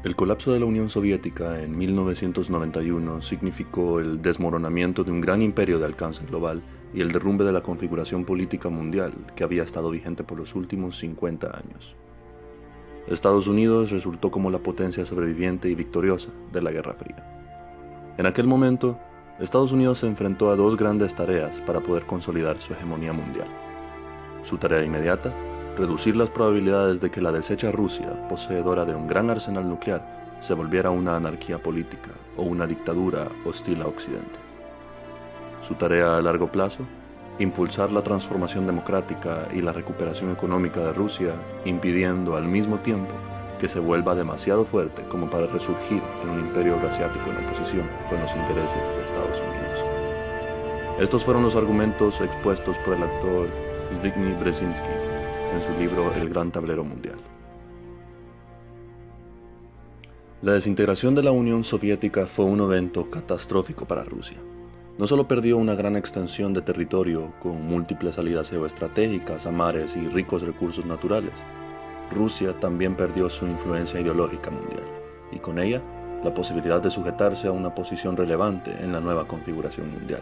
El colapso de la Unión Soviética en 1991 significó el desmoronamiento de un gran imperio de alcance global y el derrumbe de la configuración política mundial que había estado vigente por los últimos 50 años. Estados Unidos resultó como la potencia sobreviviente y victoriosa de la Guerra Fría. En aquel momento, Estados Unidos se enfrentó a dos grandes tareas para poder consolidar su hegemonía mundial. Su tarea inmediata: reducir las probabilidades de que la deshecha Rusia, poseedora de un gran arsenal nuclear, se volviera una anarquía política o una dictadura hostil a Occidente. Su tarea a largo plazo: impulsar la transformación democrática y la recuperación económica de Rusia, impidiendo al mismo tiempo que se vuelva demasiado fuerte como para resurgir en un imperio eurasiático en oposición con los intereses de Estados Unidos. Estos fueron los argumentos expuestos por el actor Zbigniew Brzezinski en su libro El Gran Tablero Mundial. La desintegración de la Unión Soviética fue un evento catastrófico para Rusia. No solo perdió una gran extensión de territorio con múltiples salidas geoestratégicas a mares y ricos recursos naturales, Rusia también perdió su influencia ideológica mundial y con ella la posibilidad de sujetarse a una posición relevante en la nueva configuración mundial.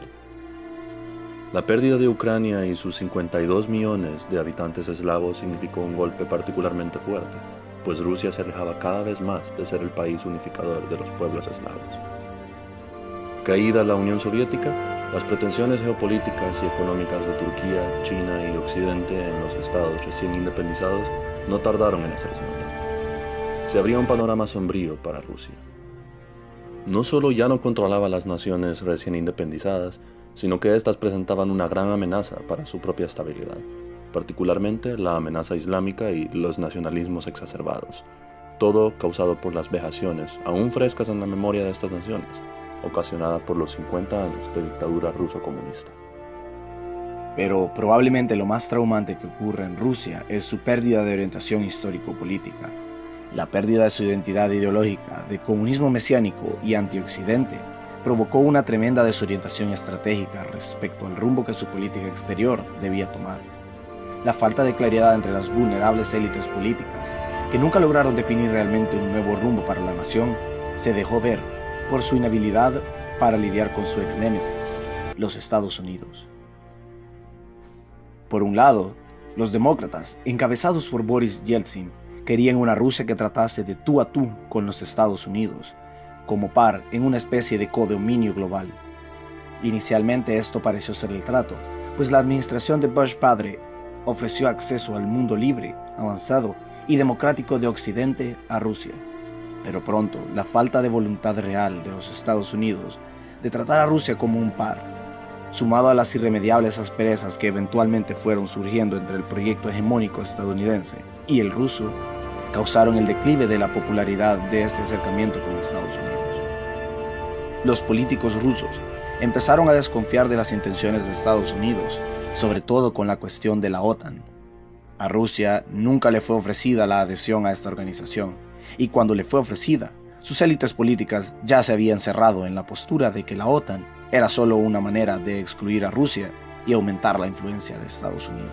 La pérdida de Ucrania y sus 52 millones de habitantes eslavos significó un golpe particularmente fuerte, pues Rusia se alejaba cada vez más de ser el país unificador de los pueblos eslavos. Caída la Unión Soviética, las pretensiones geopolíticas y económicas de Turquía, China y Occidente en los estados recién independizados no tardaron en hacerse notar. Se abría un panorama sombrío para Rusia. No solo ya no controlaba las naciones recién independizadas, sino que éstas presentaban una gran amenaza para su propia estabilidad, particularmente la amenaza islámica y los nacionalismos exacerbados, todo causado por las vejaciones, aún frescas en la memoria de estas naciones, ocasionada por los 50 años de dictadura ruso-comunista. Pero probablemente lo más traumante que ocurre en Rusia es su pérdida de orientación histórico-política. La pérdida de su identidad ideológica de comunismo mesiánico y antioccidente provocó una tremenda desorientación estratégica respecto al rumbo que su política exterior debía tomar. La falta de claridad entre las vulnerables élites políticas, que nunca lograron definir realmente un nuevo rumbo para la nación, se dejó ver por su inhabilidad para lidiar con su ex-némesis, los Estados Unidos. Por un lado, los demócratas, encabezados por Boris Yeltsin, querían una Rusia que tratase de tú a tú con los Estados Unidos, como par en una especie de codominio global. Inicialmente esto pareció ser el trato, pues la administración de Bush padre ofreció acceso al mundo libre, avanzado y democrático de Occidente a Rusia. Pero pronto, la falta de voluntad real de los Estados Unidos de tratar a Rusia como un par, sumado a las irremediables asperezas que eventualmente fueron surgiendo entre el proyecto hegemónico estadounidense y el ruso, causaron el declive de la popularidad de este acercamiento con Estados Unidos. Los políticos rusos empezaron a desconfiar de las intenciones de Estados Unidos, sobre todo con la cuestión de la OTAN. A Rusia nunca le fue ofrecida la adhesión a esta organización, y cuando le fue ofrecida, sus élites políticas ya se habían cerrado en la postura de que la OTAN era solo una manera de excluir a Rusia y aumentar la influencia de Estados Unidos.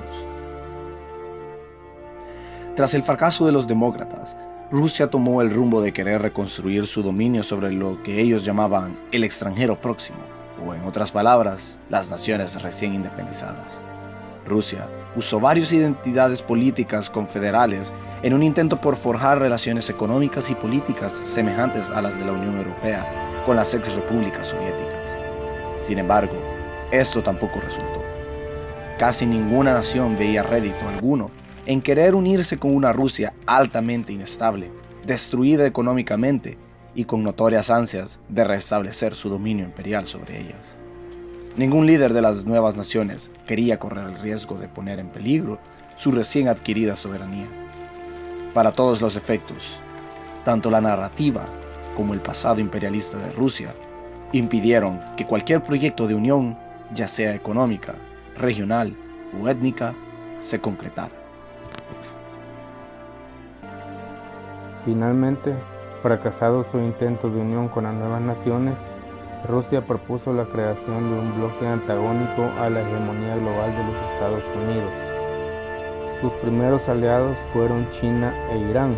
Tras el fracaso de los demócratas, Rusia tomó el rumbo de querer reconstruir su dominio sobre lo que ellos llamaban el extranjero próximo, o en otras palabras, las naciones recién independizadas. Rusia usó varias identidades políticas confederales en un intento por forjar relaciones económicas y políticas semejantes a las de la Unión Europea con las ex-repúblicas soviéticas. Sin embargo, esto tampoco resultó. Casi ninguna nación veía rédito alguno en querer unirse con una Rusia altamente inestable, destruida económicamente y con notorias ansias de restablecer su dominio imperial sobre ellas. Ningún líder de las nuevas naciones quería correr el riesgo de poner en peligro su recién adquirida soberanía. Para todos los efectos, tanto la narrativa como el pasado imperialista de Rusia impidieron que cualquier proyecto de unión, ya sea económica, regional o étnica, se concretara. Finalmente, fracasado su intento de unión con las nuevas naciones, Rusia propuso la creación de un bloque antagónico a la hegemonía global de los Estados Unidos. Sus primeros aliados fueron China e Irán,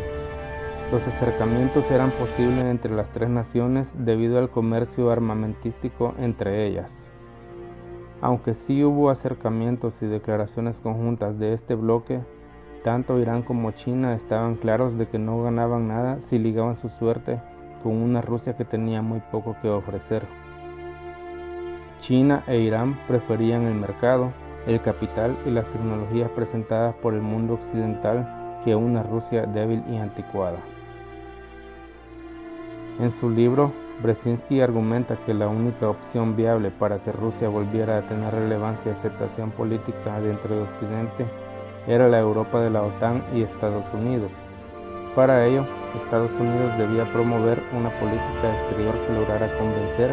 Los acercamientos eran posibles entre las tres naciones debido al comercio armamentístico entre ellas. Aunque sí hubo acercamientos y declaraciones conjuntas de este bloque, tanto Irán como China estaban claros de que no ganaban nada si ligaban su suerte con una Rusia que tenía muy poco que ofrecer. China e Irán preferían el mercado, el capital y las tecnologías presentadas por el mundo occidental que una Rusia débil y anticuada. En su libro, Brzezinski argumenta que la única opción viable para que Rusia volviera a tener relevancia y aceptación política dentro de Occidente era la Europa de la OTAN y Estados Unidos. Para ello, Estados Unidos debía promover una política exterior que lograra convencer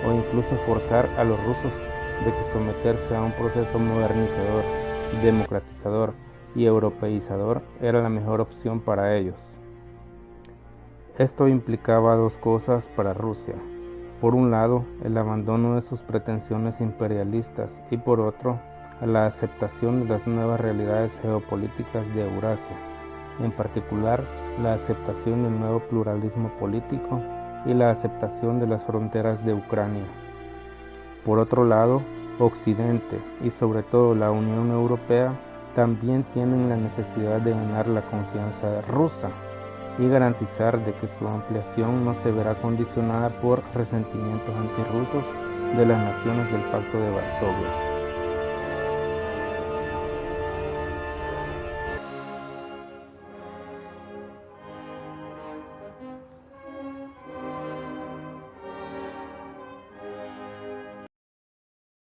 o incluso forzar a los rusos de que someterse a un proceso modernizador, democratizador y europeizador era la mejor opción para ellos. Esto implicaba dos cosas para Rusia. Por un lado, el abandono de sus pretensiones imperialistas y por otro, la aceptación de las nuevas realidades geopolíticas de Eurasia, en particular la aceptación del nuevo pluralismo político y la aceptación de las fronteras de Ucrania. Por otro lado, Occidente y sobre todo la Unión Europea también tienen la necesidad de ganar la confianza rusa y garantizar de que su ampliación no se verá condicionada por resentimientos antirrusos de las naciones del Pacto de Varsovia.